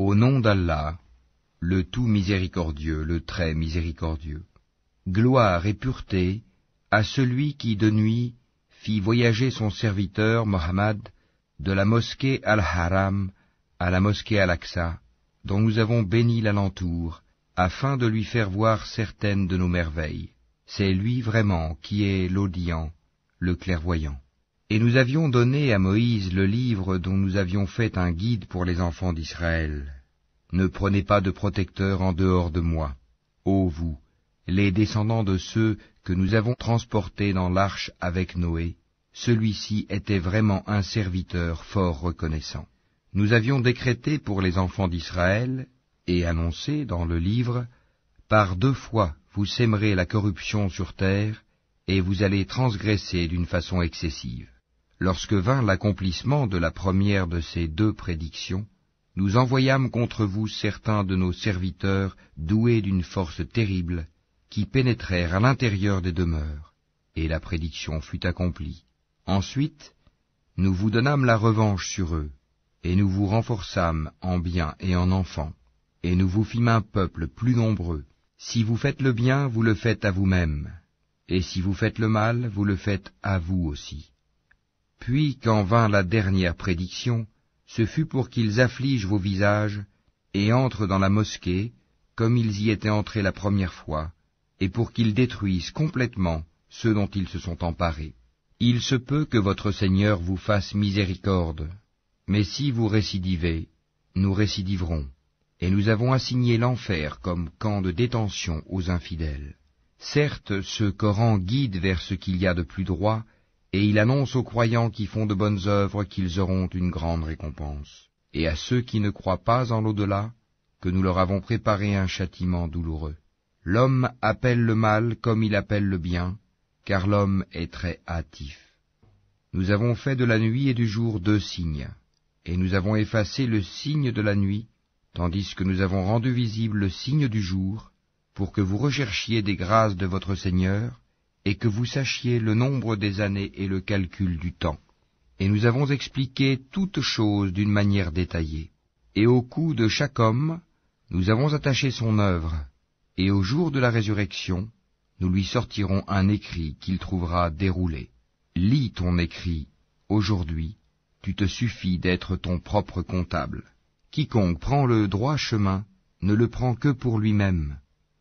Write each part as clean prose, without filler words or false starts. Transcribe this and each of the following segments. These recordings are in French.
Au nom d'Allah, le tout miséricordieux, le très miséricordieux. Gloire et pureté à celui qui de nuit fit voyager son serviteur Mohammed de la mosquée Al-Haram à la mosquée Al-Aqsa, dont nous avons béni l'alentour, afin de lui faire voir certaines de nos merveilles. C'est lui vraiment qui est l'audient, le clairvoyant. Et nous avions donné à Moïse le livre dont nous avions fait un guide pour les enfants d'Israël. Ne prenez pas de protecteur en dehors de moi, ô vous, les descendants de ceux que nous avons transportés dans l'arche avec Noé. Celui-ci était vraiment un serviteur fort reconnaissant. Nous avions décrété pour les enfants d'Israël, et annoncé dans le livre, par 2 fois vous sèmerez la corruption sur terre, et vous allez transgresser d'une façon excessive. Lorsque vint l'accomplissement de la première de ces 2 prédictions, nous envoyâmes contre vous certains de nos serviteurs doués d'une force terrible, qui pénétrèrent à l'intérieur des demeures, et la prédiction fut accomplie. Ensuite, nous vous donnâmes la revanche sur eux, et nous vous renforçâmes en biens et en enfants, et nous vous fîmes un peuple plus nombreux. Si vous faites le bien, vous le faites à vous-même, et si vous faites le mal, vous le faites à vous aussi. Puis, quand vint la dernière prédiction, ce fut pour qu'ils affligent vos visages, et entrent dans la mosquée, comme ils y étaient entrés la première fois, et pour qu'ils détruisent complètement ceux dont ils se sont emparés. Il se peut que votre Seigneur vous fasse miséricorde, mais si vous récidivez, nous récidiverons, et nous avons assigné l'enfer comme camp de détention aux infidèles. Certes, ce Coran guide vers ce qu'il y a de plus droit, et il annonce aux croyants qui font de bonnes œuvres qu'ils auront une grande récompense, et à ceux qui ne croient pas en l'au-delà, que nous leur avons préparé un châtiment douloureux. L'homme appelle le mal comme il appelle le bien, car l'homme est très hâtif. Nous avons fait de la nuit et du jour 2 signes, et nous avons effacé le signe de la nuit, tandis que nous avons rendu visible le signe du jour, pour que vous recherchiez des grâces de votre Seigneur, et que vous sachiez le nombre des années et le calcul du temps. Et nous avons expliqué toutes choses d'une manière détaillée. Et au cou de chaque homme, nous avons attaché son œuvre, et au jour de la résurrection, nous lui sortirons un écrit qu'il trouvera déroulé. Lis ton écrit, aujourd'hui, tu te suffis d'être ton propre comptable. Quiconque prend le droit chemin ne le prend que pour lui-même,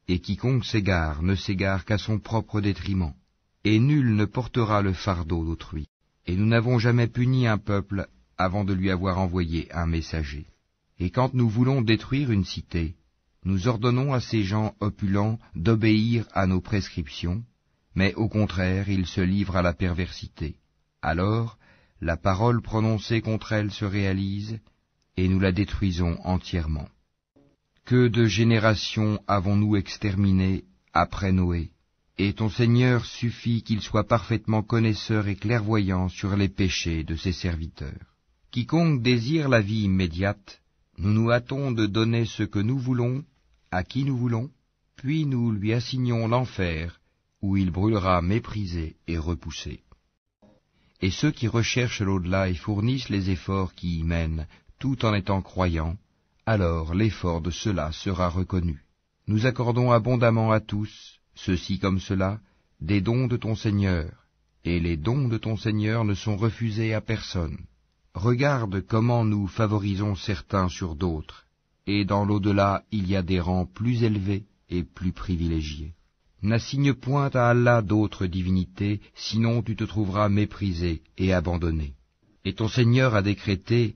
et quiconque s'égare ne s'égare qu'à son propre détriment, et nul ne portera le fardeau d'autrui. Et nous n'avons jamais puni un peuple avant de lui avoir envoyé un messager. Et quand nous voulons détruire une cité, nous ordonnons à ces gens opulents d'obéir à nos prescriptions, mais au contraire ils se livrent à la perversité. Alors, la parole prononcée contre elle se réalise, et nous la détruisons entièrement. Que de générations avons-nous exterminées après Noé, et ton Seigneur suffit qu'il soit parfaitement connaisseur et clairvoyant sur les péchés de ses serviteurs. Quiconque désire la vie immédiate, nous nous hâtons de donner ce que nous voulons, à qui nous voulons, puis nous lui assignons l'enfer, où il brûlera méprisé et repoussé. Et ceux qui recherchent l'au-delà et fournissent les efforts qui y mènent, tout en étant croyants, alors l'effort de ceux-là sera reconnu. Nous accordons abondamment à tous, ceux-ci comme ceux-là, des dons de ton Seigneur, et les dons de ton Seigneur ne sont refusés à personne. Regarde comment nous favorisons certains sur d'autres, et dans l'au-delà il y a des rangs plus élevés et plus privilégiés. N'assigne point à Allah d'autres divinités, sinon tu te trouveras méprisé et abandonné. Et ton Seigneur a décrété,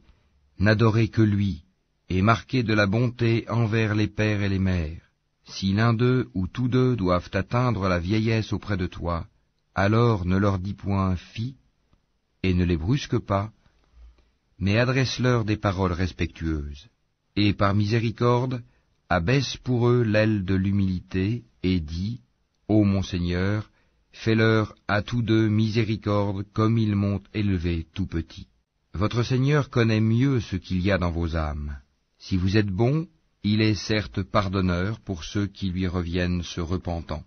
n'adorez que lui, et marquez de la bonté envers les pères et les mères. Si l'un d'eux ou tous deux doivent atteindre la vieillesse auprès de toi, alors ne leur dis point fi, et ne les brusque pas, mais adresse-leur des paroles respectueuses. Et par miséricorde, abaisse pour eux l'aile de l'humilité, et dis, ô mon Seigneur, fais-leur à tous deux miséricorde comme ils m'ont élevé tout petit. Votre Seigneur connaît mieux ce qu'il y a dans vos âmes. Si vous êtes bons, il est certes pardonneur pour ceux qui lui reviennent se repentant,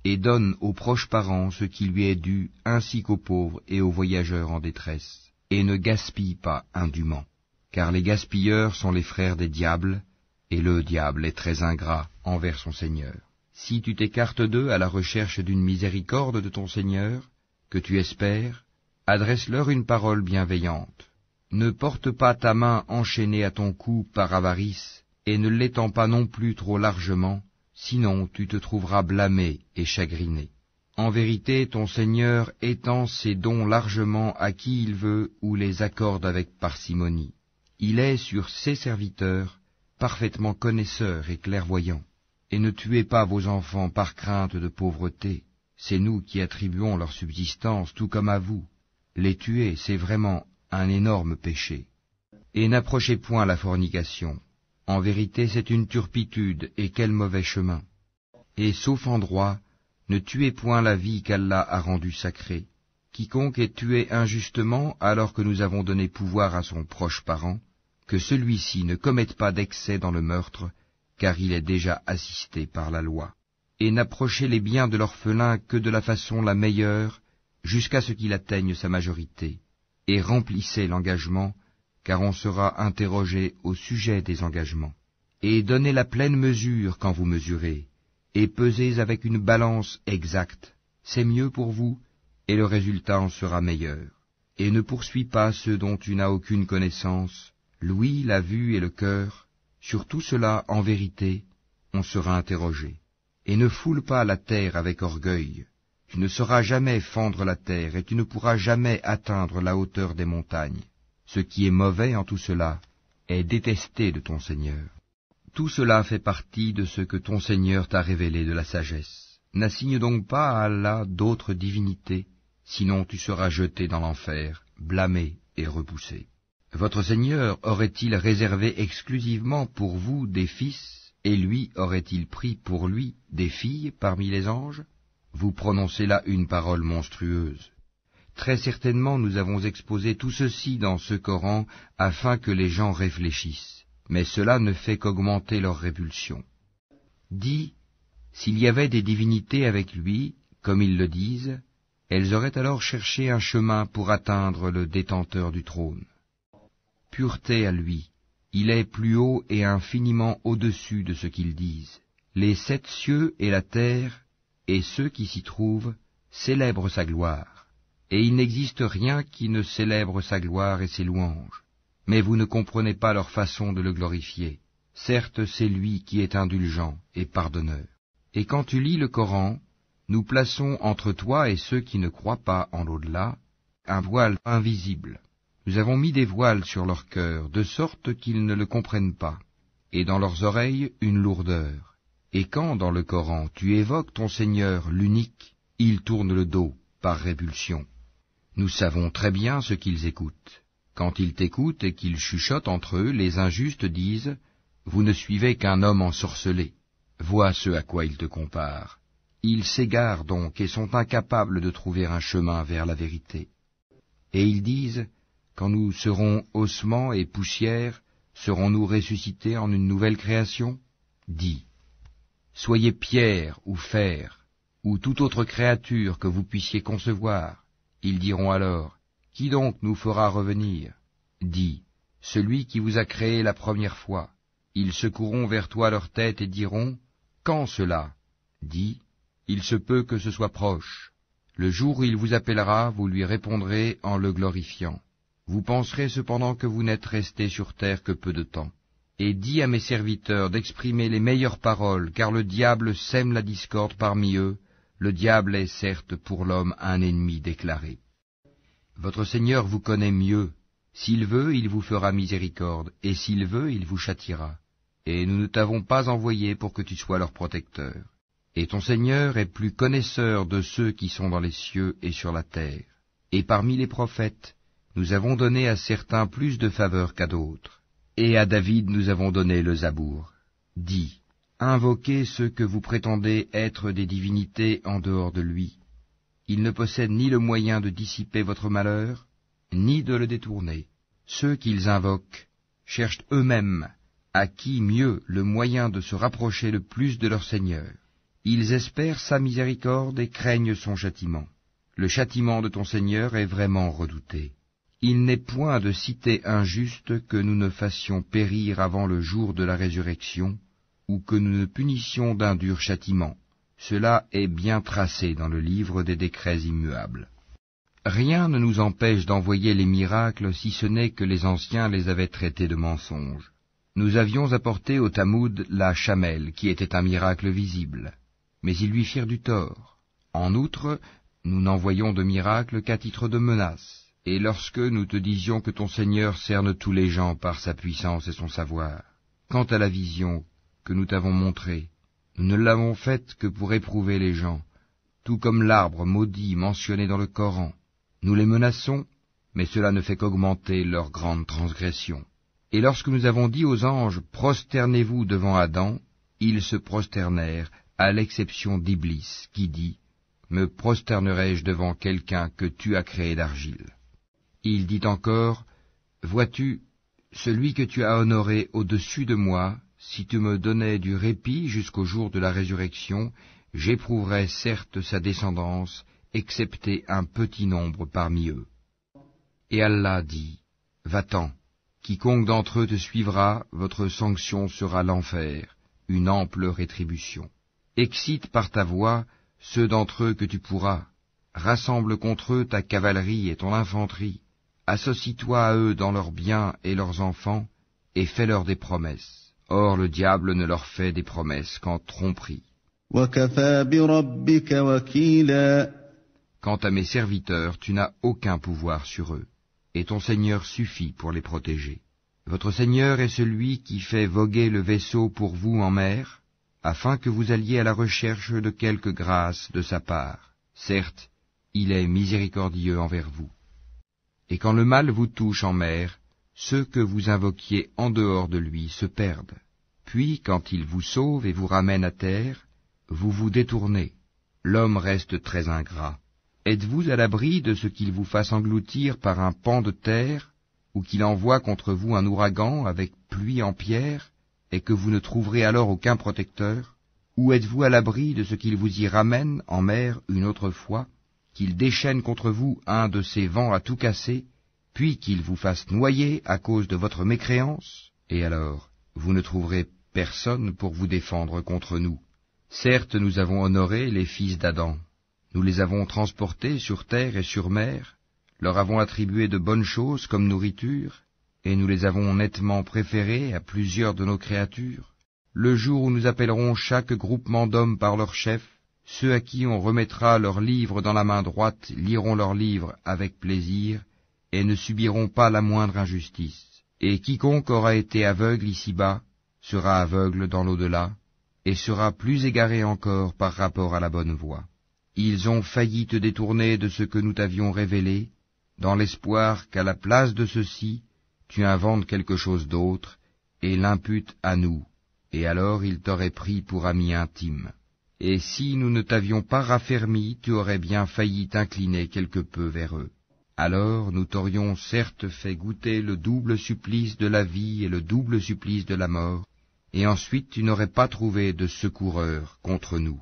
et donne aux proches parents ce qui lui est dû, ainsi qu'aux pauvres et aux voyageurs en détresse, et ne gaspille pas indûment. car les gaspilleurs sont les frères des diables, et le diable est très ingrat envers son Seigneur. Si tu t'écartes d'eux à la recherche d'une miséricorde de ton Seigneur, que tu espères, adresse-leur une parole bienveillante. Ne porte pas ta main enchaînée à ton cou par avarice, et ne l'étends pas non plus trop largement, sinon tu te trouveras blâmé et chagriné. En vérité, ton Seigneur étend ses dons largement à qui il veut ou les accorde avec parcimonie. Il est sur ses serviteurs parfaitement connaisseur et clairvoyant. Et ne tuez pas vos enfants par crainte de pauvreté. C'est nous qui attribuons leur subsistance tout comme à vous. Les tuer, c'est vraiment un énorme péché. Et n'approchez point la fornication. En vérité, c'est une turpitude, et quel mauvais chemin. Et sauf en droit, ne tuez point la vie qu'Allah a rendue sacrée. Quiconque est tué injustement alors que nous avons donné pouvoir à son proche parent, que celui-ci ne commette pas d'excès dans le meurtre, car il est déjà assisté par la loi. Et n'approchez les biens de l'orphelin que de la façon la meilleure, jusqu'à ce qu'il atteigne sa majorité, et remplissez l'engagement, car on sera interrogé au sujet des engagements. Et donnez la pleine mesure quand vous mesurez, et pesez avec une balance exacte, c'est mieux pour vous, et le résultat en sera meilleur. Et ne poursuis pas ceux dont tu n'as aucune connaissance, l'ouïe, la vue et le cœur. Sur tout cela, en vérité, on sera interrogé. Et ne foule pas la terre avec orgueil. Tu ne sauras jamais fendre la terre, et tu ne pourras jamais atteindre la hauteur des montagnes. Ce qui est mauvais en tout cela est détesté de ton Seigneur. Tout cela fait partie de ce que ton Seigneur t'a révélé de la sagesse. N'assigne donc pas à Allah d'autres divinités, sinon tu seras jeté dans l'enfer, blâmé et repoussé. Votre Seigneur aurait-il réservé exclusivement pour vous des fils, et lui aurait-il pris pour lui des filles parmi les anges? Vous prononcez là une parole monstrueuse. Très certainement nous avons exposé tout ceci dans ce Coran afin que les gens réfléchissent, mais cela ne fait qu'augmenter leur répulsion. Dis, s'il y avait des divinités avec lui, comme ils le disent, elles auraient alors cherché un chemin pour atteindre le détenteur du trône. Pureté à lui, il est plus haut et infiniment au-dessus de ce qu'ils disent. Les 7 cieux et la terre, et ceux qui s'y trouvent, célèbrent sa gloire. Et il n'existe rien qui ne célèbre sa gloire et ses louanges. Mais vous ne comprenez pas leur façon de le glorifier. Certes, c'est lui qui est indulgent et pardonneur. Et quand tu lis le Coran, nous plaçons entre toi et ceux qui ne croient pas en l'au-delà un voile invisible. Nous avons mis des voiles sur leur cœur, de sorte qu'ils ne le comprennent pas, et dans leurs oreilles une lourdeur. Et quand, dans le Coran, tu évoques ton Seigneur, l'unique, ils tournent le dos, par répulsion. Nous savons très bien ce qu'ils écoutent. Quand ils t'écoutent et qu'ils chuchotent entre eux, les injustes disent « Vous ne suivez qu'un homme ensorcelé. » Vois ce à quoi ils te comparent. Ils s'égarent donc et sont incapables de trouver un chemin vers la vérité. Et ils disent « Quand nous serons ossements et poussière, serons-nous ressuscités en une nouvelle création ?» Dis « Soyez pierre ou fer, ou toute autre créature que vous puissiez concevoir. » Ils diront alors « Qui donc nous fera revenir ?» Dis « Celui qui vous a créé la première fois. » Ils secourront vers toi leur tête et diront « Quand cela ?» Dis « Il se peut que ce soit proche. Le jour où il vous appellera, vous lui répondrez en le glorifiant. Vous penserez cependant que vous n'êtes restés sur terre que peu de temps. Et dis à mes serviteurs d'exprimer les meilleures paroles, car le diable sème la discorde parmi eux. Le diable est certes pour l'homme un ennemi déclaré. Votre Seigneur vous connaît mieux. S'il veut, il vous fera miséricorde, et s'il veut, il vous châtiera. Et nous ne t'avons pas envoyé pour que tu sois leur protecteur. Et ton Seigneur est plus connaisseur de ceux qui sont dans les cieux et sur la terre. Et parmi les prophètes, nous avons donné à certains plus de faveur qu'à d'autres. Et à David nous avons donné le Zabour. Dis, invoquez ceux que vous prétendez être des divinités en dehors de lui. Ils ne possèdent ni le moyen de dissiper votre malheur, ni de le détourner. Ceux qu'ils invoquent cherchent eux-mêmes à qui mieux le moyen de se rapprocher le plus de leur Seigneur. Ils espèrent sa miséricorde et craignent son châtiment. Le châtiment de ton Seigneur est vraiment redouté. Il n'est point de cité injuste que nous ne fassions périr avant le jour de la résurrection, ou que nous ne punissions d'un dur châtiment. Cela est bien tracé dans le livre des décrets immuables. Rien ne nous empêche d'envoyer les miracles si ce n'est que les anciens les avaient traités de mensonges. Nous avions apporté au Tamoud la chamelle, qui était un miracle visible, mais ils lui firent du tort. En outre, nous n'envoyons de miracle qu'à titre de menace. Et lorsque nous te disions que ton Seigneur cerne tous les gens par sa puissance et son savoir, quant à la vision que nous t'avons montrée, nous ne l'avons faite que pour éprouver les gens, tout comme l'arbre maudit mentionné dans le Coran. Nous les menaçons, mais cela ne fait qu'augmenter leur grande transgression. Et lorsque nous avons dit aux anges, prosternez-vous devant Adam, ils se prosternèrent, à l'exception d'Iblis, qui dit, me prosternerai-je devant quelqu'un que tu as créé d'argile? Il dit encore, vois-tu, celui que tu as honoré au-dessus de moi, si tu me donnais du répit jusqu'au jour de la résurrection, j'éprouverais certes sa descendance, excepté un petit nombre parmi eux. Et Allah dit, va-t'en, quiconque d'entre eux te suivra, votre sanction sera l'enfer, une ample rétribution. Excite par ta voix ceux d'entre eux que tu pourras, rassemble contre eux ta cavalerie et ton infanterie, associe-toi à eux dans leurs biens et leurs enfants, et fais-leur des promesses. Or le diable ne leur fait des promesses qu'en tromperie. وَكَفَى بِرَبِّكَ وَكِيلًا. Quant à mes serviteurs, tu n'as aucun pouvoir sur eux, et ton Seigneur suffit pour les protéger. Votre Seigneur est celui qui fait voguer le vaisseau pour vous en mer, afin que vous alliez à la recherche de quelque grâce de sa part. Certes, il est miséricordieux envers vous. Et quand le mal vous touche en mer, ceux que vous invoquiez en dehors de lui se perdent. Puis, quand il vous sauve et vous ramène à terre, vous vous détournez. L'homme reste très ingrat. Êtes-vous à l'abri de ce qu'il vous fasse engloutir par un pan de terre, ou qu'il envoie contre vous un ouragan avec pluie en pierre, et que vous ne trouverez alors aucun protecteur? Ou êtes-vous à l'abri de ce qu'il vous y ramène en mer une autre fois, qu'il déchaîne contre vous un de ces vents à tout casser, puis qu'il vous fasse noyer à cause de votre mécréance? Et alors, vous ne trouverez personne pour vous défendre contre nous. Certes, nous avons honoré les fils d'Adam. Nous les avons transportés sur terre et sur mer, leur avons attribué de bonnes choses comme nourriture, et nous les avons nettement préférés à plusieurs de nos créatures. Le jour où nous appellerons chaque groupement d'hommes par leur chef, ceux à qui on remettra leurs livres dans la main droite liront leurs livres avec plaisir, et ne subiront pas la moindre injustice. Et quiconque aura été aveugle ici-bas sera aveugle dans l'au-delà, et sera plus égaré encore par rapport à la bonne voie. Ils ont failli te détourner de ce que nous t'avions révélé, dans l'espoir qu'à la place de ceci, tu inventes quelque chose d'autre, et l'imputes à nous, et alors ils t'auraient pris pour ami intime. Et si nous ne t'avions pas raffermi, tu aurais bien failli t'incliner quelque peu vers eux. Alors nous t'aurions certes fait goûter le double supplice de la vie et le double supplice de la mort, et ensuite tu n'aurais pas trouvé de secoureur contre nous.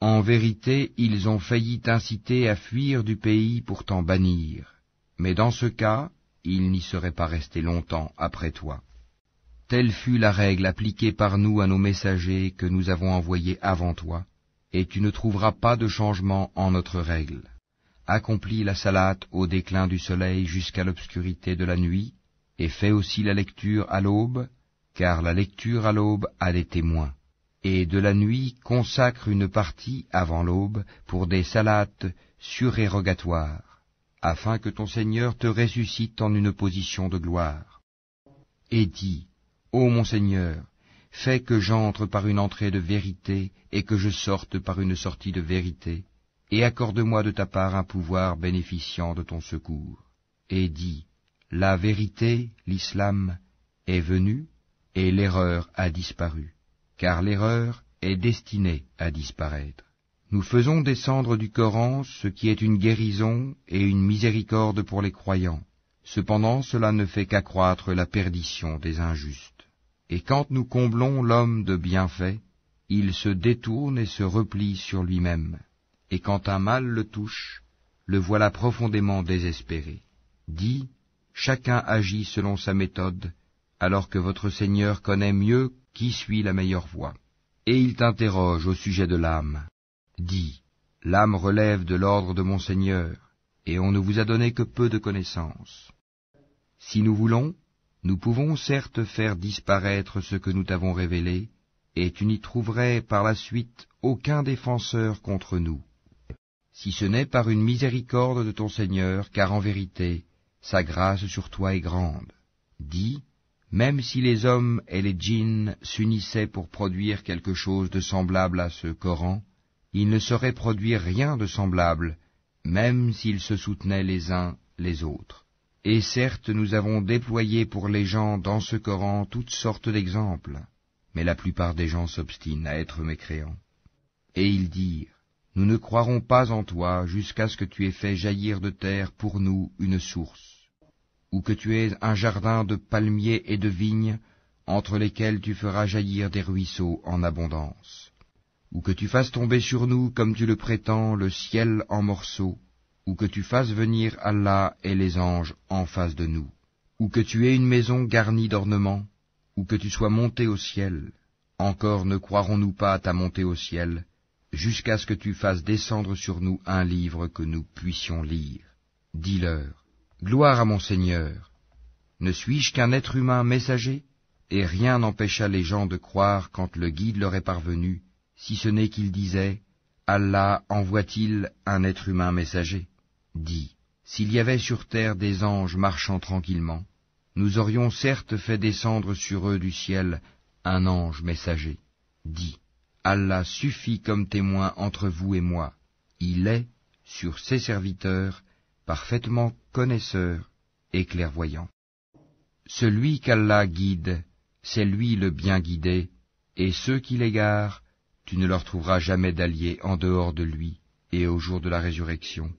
En vérité, ils ont failli t'inciter à fuir du pays pour t'en bannir, mais dans ce cas, ils n'y seraient pas restés longtemps après toi. Telle fut la règle appliquée par nous à nos messagers que nous avons envoyés avant toi, et tu ne trouveras pas de changement en notre règle. Accomplis la salate au déclin du soleil jusqu'à l'obscurité de la nuit, et fais aussi la lecture à l'aube, car la lecture à l'aube a des témoins. Et de la nuit consacre une partie avant l'aube pour des salates surérogatoires, afin que ton Seigneur te ressuscite en une position de gloire. Et dis, ô mon Seigneur, fais que j'entre par une entrée de vérité et que je sorte par une sortie de vérité, et accorde-moi de ta part un pouvoir bénéficiant de ton secours. Et dis, la vérité, l'islam, est venue, et l'erreur a disparu, car l'erreur est destinée à disparaître. Nous faisons descendre du Coran ce qui est une guérison et une miséricorde pour les croyants. Cependant, cela ne fait qu'accroître la perdition des injustes. Et quand nous comblons l'homme de bienfaits, il se détourne et se replie sur lui-même. Et quand un mal le touche, le voilà profondément désespéré. Dis, chacun agit selon sa méthode, alors que votre Seigneur connaît mieux qui suit la meilleure voie. Et il t'interroge au sujet de l'âme. Dis, l'âme relève de l'ordre de mon Seigneur, et on ne vous a donné que peu de connaissances. Si nous voulons, nous pouvons certes faire disparaître ce que nous t'avons révélé, et tu n'y trouverais par la suite aucun défenseur contre nous. Si ce n'est par une miséricorde de ton Seigneur, car en vérité, sa grâce sur toi est grande. Dis, même si les hommes et les djinns s'unissaient pour produire quelque chose de semblable à ce Coran, ils ne sauraient produire rien de semblable, même s'ils se soutenaient les uns les autres. Et certes, nous avons déployé pour les gens dans ce Coran toutes sortes d'exemples, mais la plupart des gens s'obstinent à être mécréants. Et ils dirent, nous ne croirons pas en toi jusqu'à ce que tu aies fait jaillir de terre pour nous une source, ou que tu aies un jardin de palmiers et de vignes entre lesquels tu feras jaillir des ruisseaux en abondance, ou que tu fasses tomber sur nous, comme tu le prétends, le ciel en morceaux, ou que tu fasses venir Allah et les anges en face de nous, ou que tu aies une maison garnie d'ornements, ou que tu sois monté au ciel. Encore ne croirons-nous pas à ta montée au ciel, jusqu'à ce que tu fasses descendre sur nous un livre que nous puissions lire. Dis-leur, gloire à mon Seigneur, ne suis-je qu'un être humain messager? Et rien n'empêcha les gens de croire quand le guide leur est parvenu, si ce n'est qu'ils disaient, Allah envoie-t-il un être humain messager? Dis, s'il y avait sur terre des anges marchant tranquillement, nous aurions certes fait descendre sur eux du ciel un ange messager. Dis, Allah suffit comme témoin entre vous et moi. Il est, sur ses serviteurs, parfaitement connaisseur et clairvoyant. Celui qu'Allah guide, c'est lui le bien guidé, et ceux qui l'égarent, tu ne leur trouveras jamais d'alliés en dehors de lui, et au jour de la résurrection.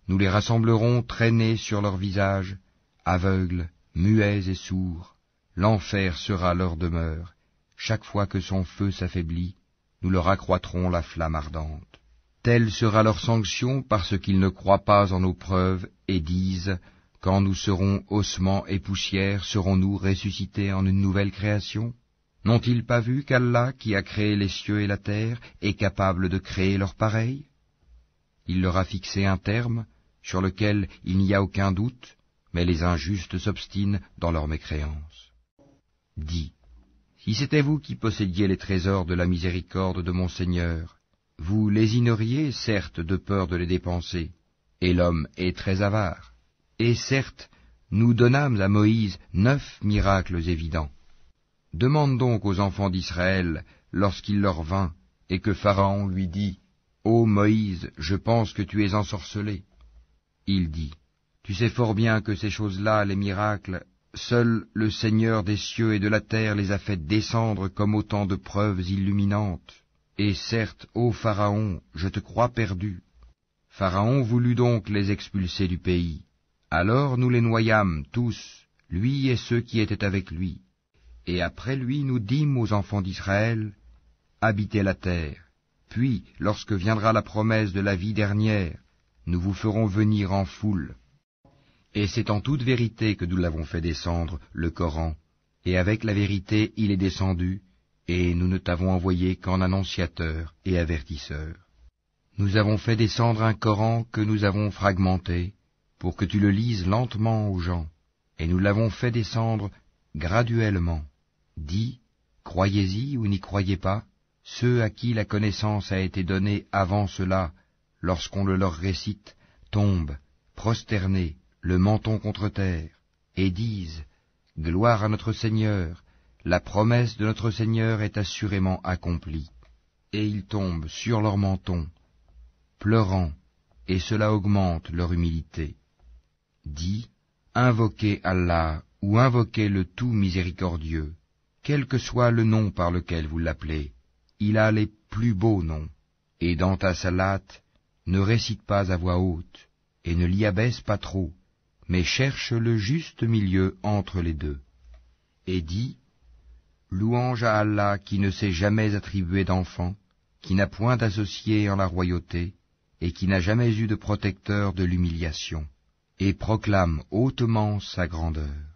Nous les rassemblerons traînés sur leurs visages, aveugles, muets et sourds. L'enfer sera leur demeure. Chaque fois que son feu s'affaiblit, nous leur accroîtrons la flamme ardente. Telle sera leur sanction parce qu'ils ne croient pas en nos preuves et disent, quand nous serons ossements et poussière, serons-nous ressuscités en une nouvelle création? N'ont-ils pas vu qu'Allah, qui a créé les cieux et la terre, est capable de créer leur pareil? Il leur a fixé un terme, sur lequel il n'y a aucun doute, mais les injustes s'obstinent dans leur mécréance. Dis, si c'était vous qui possédiez les trésors de la miséricorde de mon Seigneur, vous lésineriez, certes, de peur de les dépenser, et l'homme est très avare. Et certes, nous donnâmes à Moïse 9 miracles évidents. Demande donc aux enfants d'Israël, lorsqu'il leur vint, et que Pharaon lui dit, « Ô Moïse, je pense que tu es ensorcelé. » Il dit, « Tu sais fort bien que ces choses-là, les miracles, seul le Seigneur des cieux et de la terre les a fait descendre comme autant de preuves illuminantes. Et certes, ô Pharaon, je te crois perdu. » Pharaon voulut donc les expulser du pays. Alors nous les noyâmes tous, lui et ceux qui étaient avec lui. Et après lui nous dîmes aux enfants d'Israël, « Habitez la terre. Puis, lorsque viendra la promesse de la vie dernière, nous vous ferons venir en foule. » Et c'est en toute vérité que nous l'avons fait descendre, le Coran, et avec la vérité il est descendu, et nous ne t'avons envoyé qu'en annonciateur et avertisseur. Nous avons fait descendre un Coran que nous avons fragmenté, pour que tu le lises lentement aux gens, et nous l'avons fait descendre graduellement. Dis, croyez-y ou n'y croyez pas, ceux à qui la connaissance a été donnée avant cela, lorsqu'on le leur récite, tombent, prosternés, le menton contre terre, et disent, gloire à notre Seigneur, la promesse de notre Seigneur est assurément accomplie. Et ils tombent sur leur menton, pleurant, et cela augmente leur humilité. Dis, invoquez Allah ou invoquez le tout miséricordieux, quel que soit le nom par lequel vous l'appelez, il a les plus beaux noms, et dans ta salate, ne récite pas à voix haute, et ne l'y abaisse pas trop, mais cherche le juste milieu entre les deux. Et dis, louange à Allah qui ne s'est jamais attribué d'enfant, qui n'a point d'associé en la royauté, et qui n'a jamais eu de protecteur de l'humiliation. et proclame hautement sa grandeur.